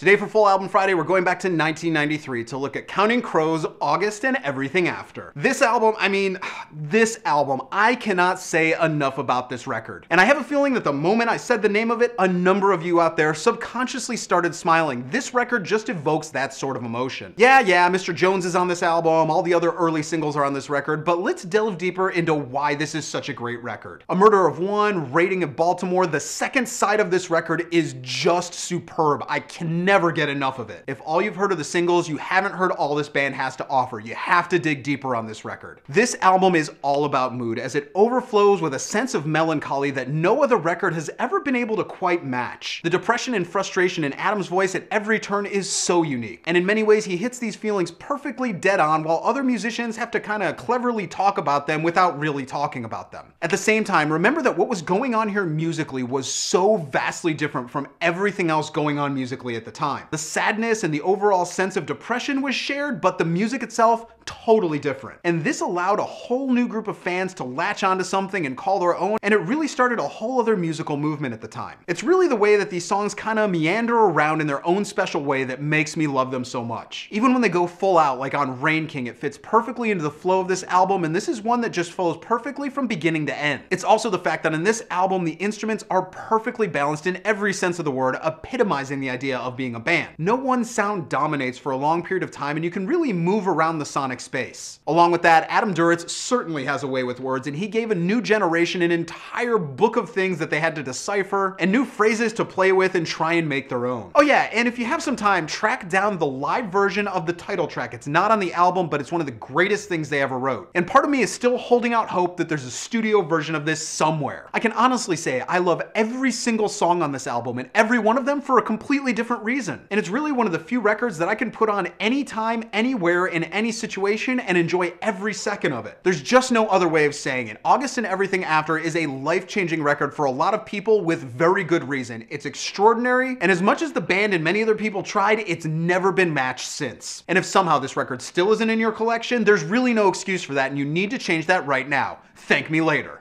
Today for Full Album Friday, we're going back to 1993 to look at Counting Crows' August and Everything After. This album, I cannot say enough about this record. And I have a feeling that the moment I said the name of it, a number of you out there subconsciously started smiling. This record just evokes that sort of emotion. Yeah, Mr. Jones is on this album, all the other early singles are on this record, but let's delve deeper into why this is such a great record. A Murder of One, Raiding of Baltimore, the second side of this record is just superb. I can never get enough of it. If all you've heard of the singles, you haven't heard all this band has to offer. You have to dig deeper on this record. This album is all about mood, as it overflows with a sense of melancholy that no other record has ever been able to quite match. The depression and frustration in Adam's voice at every turn is so unique, and in many ways he hits these feelings perfectly dead on, while other musicians have to kind of cleverly talk about them without really talking about them. At the same time, remember that what was going on here musically was so vastly different from everything else going on musically at the time. The sadness and the overall sense of depression was shared, but the music itself, totally different. And this allowed a whole new group of fans to latch onto something and call their own, and it really started a whole other musical movement at the time. It's really the way that these songs kind of meander around in their own special way that makes me love them so much. Even when they go full out, like on Rain King, it fits perfectly into the flow of this album, and this is one that just flows perfectly from beginning to end. It's also the fact that in this album, the instruments are perfectly balanced in every sense of the word, epitomizing the idea of being a band. No one sound dominates for a long period of time, and you can really move around the sonic space. Along with that, Adam Duritz certainly has a way with words, and he gave a new generation an entire book of things that they had to decipher, and new phrases to play with and try and make their own. Oh yeah, and if you have some time, track down the live version of the title track. It's not on the album, but it's one of the greatest things they ever wrote. And part of me is still holding out hope that there's a studio version of this somewhere. I can honestly say I love every single song on this album, and every one of them for a completely different reason. And it's really one of the few records that I can put on anytime, anywhere, in any situation and enjoy every second of it. There's just no other way of saying it. August and Everything After is a life-changing record for a lot of people with very good reason. It's extraordinary, and as much as the band and many other people tried, it's never been matched since. And if somehow this record still isn't in your collection, there's really no excuse for that, and you need to change that right now. Thank me later.